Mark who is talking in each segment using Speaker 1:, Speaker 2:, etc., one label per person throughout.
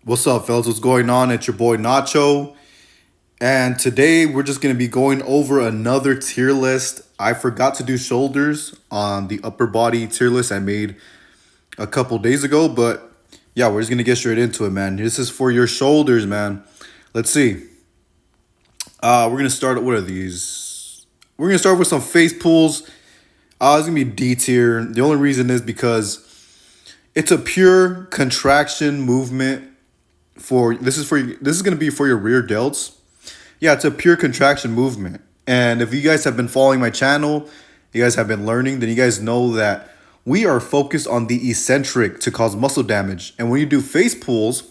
Speaker 1: What's up, fellas? What's going on? It's your boy Nacho. And today we're just going to be going over another tier list. I forgot to do shoulders on the upper body tier list I made a couple days ago. But yeah, we're just going to get straight into it, man. This is for your shoulders, man. Let's see. We're going to start. What are these? We're going to start with some face pulls. It's going to be D tier. The only reason is because it's a pure contraction movement this is going to be for your rear delts. Yeah, it's a pure contraction movement. And if you guys have been following my channel, you guys have been learning, then you guys know that we are focused on the eccentric to cause muscle damage. And when you do face pulls,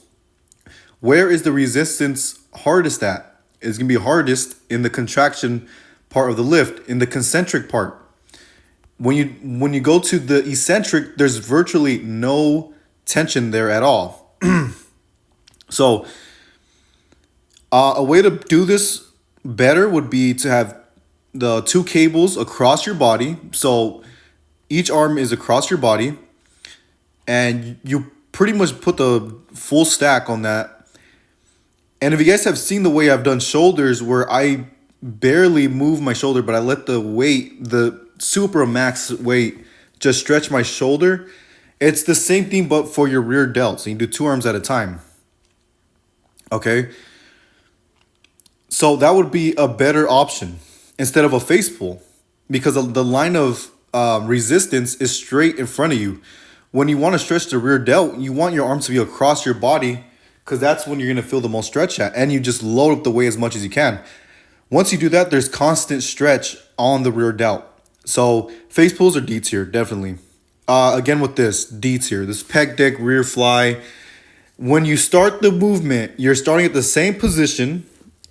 Speaker 1: where is the resistance hardest at? It's going to be hardest in the contraction part of the lift, in the concentric part. When you go to the eccentric, there's virtually no tension there at all. So a way to do this better would be to have the two cables across your body. So each arm is across your body, and you pretty much put the full stack on that. And if you guys have seen the way I've done shoulders, where I barely move my shoulder, but I let the weight, the super max weight, just stretch my shoulder, it's the same thing but for your rear delts. So you do two arms at a time. Okay, so that would be a better option instead of a face pull, because the line of resistance is straight in front of you. When you want to stretch the rear delt, you want your arms to be across your body, because that's when you're going to feel the most stretch at, and you just load up the weight as much as you can. Once you do that, there's constant stretch on the rear delt. So face pulls are D tier, definitely. Again with this D tier, this pec deck rear fly. When you start the movement, you're starting at the same position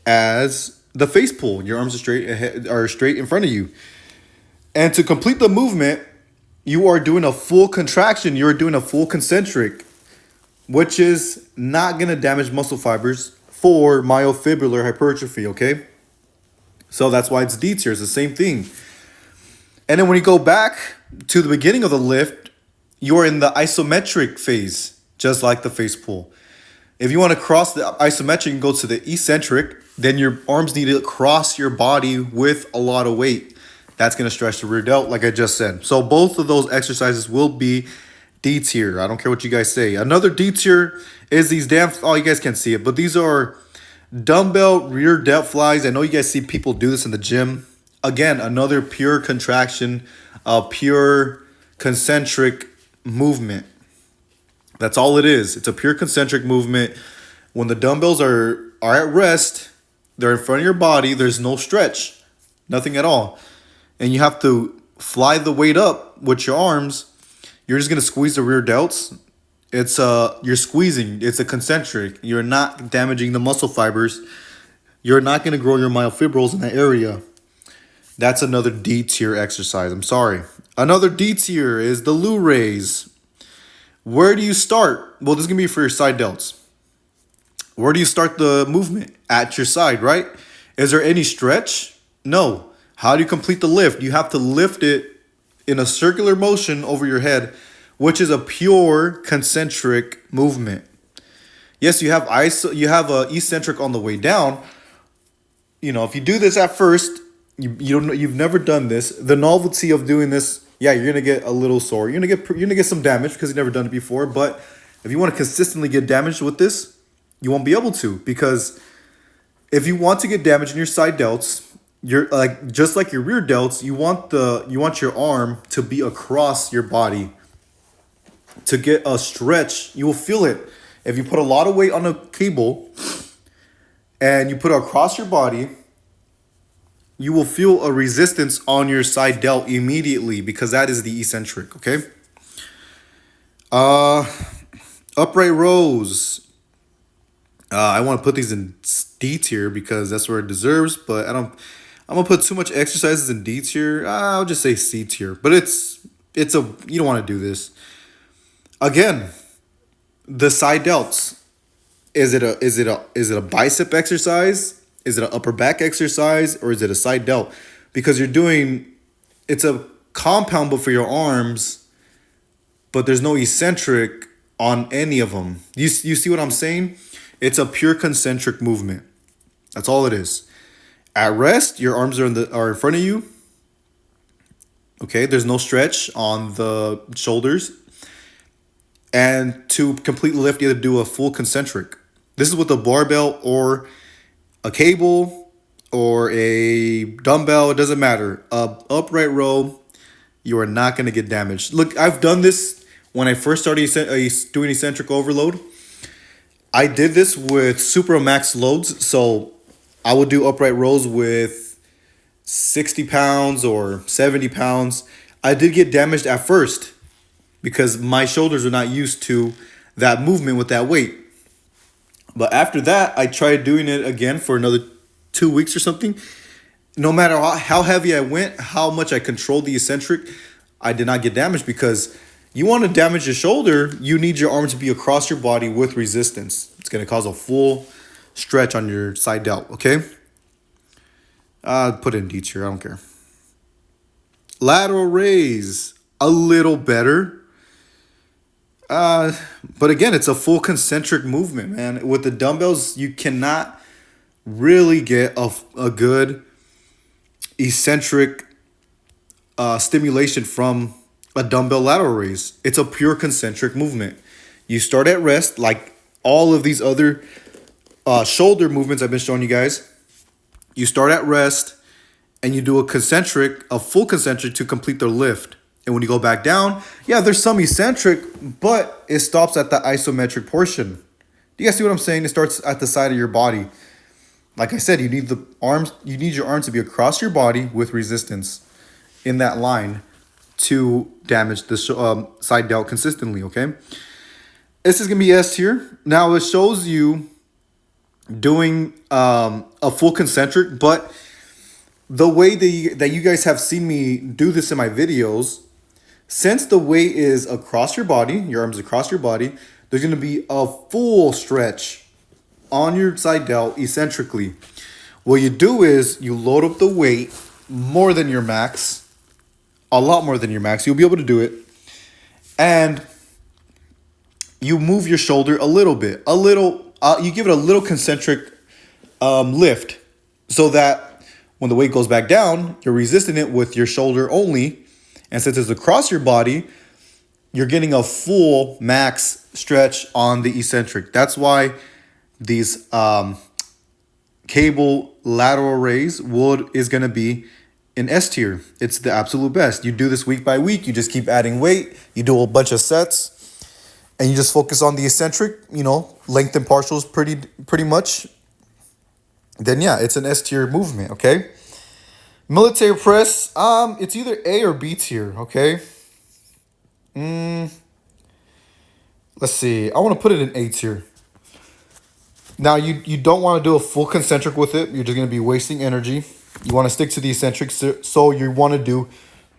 Speaker 1: as the face pull. Your arms are straight ahead, are straight in front of you. And to complete the movement, you are doing a full contraction. You're doing a full concentric, which is not going to damage muscle fibers for myofibrillar hypertrophy, okay? So that's why it's D tier. It's the same thing. And then when you go back to the beginning of the lift, you're in the isometric phase, just like the face pull. If you want to cross the isometric and go to the eccentric, then your arms need to cross your body with a lot of weight. That's going to stretch the rear delt, like I just said. So both of those exercises will be D tier. I don't care what you guys say. Another D tier is these oh, you guys can't see it, but these are dumbbell rear delt flies. I know you guys see people do this in the gym. Again, another pure contraction, a pure concentric movement. That's all it is. It's a pure concentric movement. When the dumbbells are at rest, they're in front of your body, there's no stretch, nothing at all. And you have to fly the weight up with your arms. You're just gonna squeeze the rear delts. You're squeezing, it's a concentric. You're not damaging the muscle fibers. You're not gonna grow your myofibrils in that area. That's another D tier exercise. I'm sorry. Another D tier is the Lou raise. Where do you start? Well, this is going to be for your side delts. Where do you start the movement? At your side, right? Is there any stretch? No. How do you complete the lift? You have to lift it in a circular motion over your head, which is a pure concentric movement. Yes, you have a eccentric on the way down. You know, if you do this at first, you've never done this. The novelty of doing this, yeah, you're gonna get a little sore. You're gonna get some damage because you've never done it before. But if you want to consistently get damaged with this, you won't be able to, because if you want to get damage in your side delts, you're like just like your rear delts, you want your arm to be across your body to get a stretch. You will feel it if you put a lot of weight on a cable and you put it across your body. You will feel a resistance on your side delt immediately, because that is the eccentric, okay? Upright rows. I want to put these in D tier because that's where it deserves, but I'm gonna put too much exercises in D tier. I'll just say C tier. But you don't want to do this. Again, the side delts. Is it a bicep exercise? Is it an upper back exercise, or is it a side delt? Because it's a compound but for your arms, but there's no eccentric on any of them. You see what I'm saying? It's a pure concentric movement. That's all it is. At rest, your arms are in front of you. Okay, there's no stretch on the shoulders. And to complete lift, you have to do a full concentric. This is with a barbell or a cable or a dumbbell. It doesn't matter. A upright row, you are not going to get damaged. Look, I've done this when I first started doing eccentric overload. I did this with super max loads. So I would do upright rows with 60 pounds or 70 pounds. I did get damaged at first because my shoulders are not used to that movement with that weight. But after that, I tried doing it again for another 2 weeks or something. No matter how heavy I went, how much I controlled the eccentric, I did not get damaged because you want to damage your shoulder, you need your arm to be across your body with resistance. It's going to cause a full stretch on your side delt, okay? Put in D tier, I don't care. Lateral raise, a little better. But again, it's a full concentric movement, man. With the dumbbells, you cannot really get a good eccentric stimulation from a dumbbell lateral raise. It's a pure concentric movement. You start at rest, like all of these other shoulder movements I've been showing you guys. You start at rest, and you do a full concentric to complete the lift. And when you go back down, yeah, there's some eccentric, but it stops at the isometric portion. Do you guys see what I'm saying? It starts at the side of your body. Like I said, you need your arms to be across your body with resistance in that line to damage the side delt consistently, okay? This is going to be S tier. Now, it shows you doing a full concentric, but the way that you guys have seen me do this in my videos, since the weight is across your body, your arms across your body, there's going to be a full stretch on your side delt eccentrically. What you do is you load up the weight more than your max, a lot more than your max. You'll be able to do it. And you move your shoulder a little bit, you give it a little concentric lift so that when the weight goes back down, you're resisting it with your shoulder only. And since it's across your body, you're getting a full max stretch on the eccentric. That's why these cable lateral raise is going to be in S tier. It's the absolute best. You do this week by week. You just keep adding weight. You do a bunch of sets. And you just focus on the eccentric, length and partials pretty much. Then, yeah, it's an S tier movement, okay? Military press, it's either A or B tier, okay? Let's see. I want to put it in A tier. Now, you don't want to do a full concentric with it. You're just going to be wasting energy. You want to stick to the eccentric. So you want to do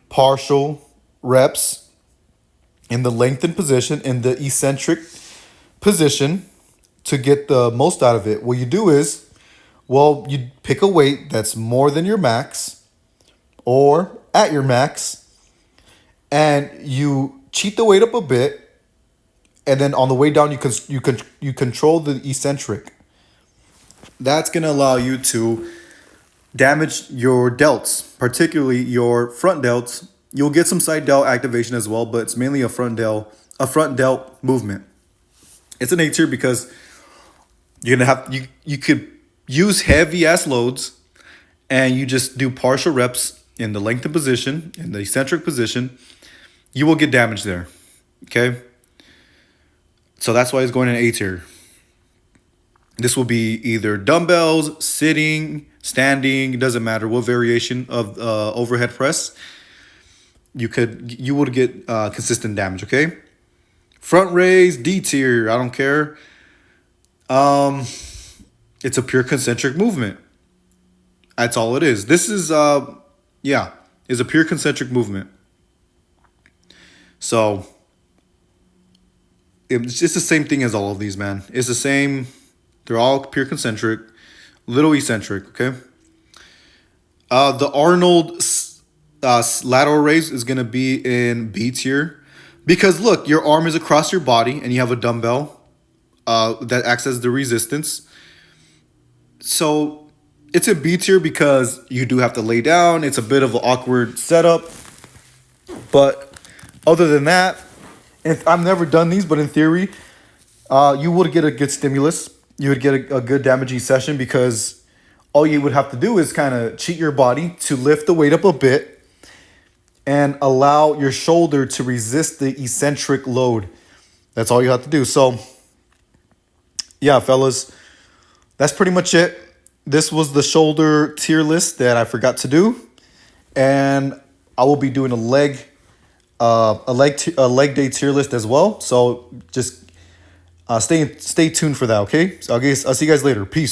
Speaker 1: partial reps in the lengthened position, in the eccentric position to get the most out of it. What you do is, you pick a weight that's more than your max or at your max, and you cheat the weight up a bit, and then on the way down, you control the eccentric. That's going to allow you to damage your delts, particularly your front delts. You'll get some side delt activation as well, but it's mainly a front delt movement. It's an A tier because you're gonna have you could use heavy ass loads, and you just do partial reps in the lengthened position, in the eccentric position. You will get damage there. Okay. So that's why it's going in A tier. This will be either dumbbells, sitting, standing, it doesn't matter what variation of overhead press. You would get consistent damage, okay? Front raise, D tier, I don't care. It's a pure concentric movement. That's all it is. This is is a pure concentric movement. So it's just the same thing as all of these, man. It's the same. They're all pure concentric, little eccentric, okay? The Arnold lateral raise is going to be in B tier. Because look, your arm is across your body and you have a dumbbell that acts as the resistance. So it's a B tier because you do have to lay down. It's a bit of an awkward setup. But other than that, if I've never done these, but in theory, you would get a good stimulus. You would get a good damaging session because all you would have to do is kind of cheat your body to lift the weight up a bit and allow your shoulder to resist the eccentric load. That's all you have to do. So, yeah, fellas, that's pretty much it. This was the shoulder tier list that I forgot to do, and I will be doing a leg day tier list as well. So just stay tuned for that. Okay. So I'll see you guys later. Peace.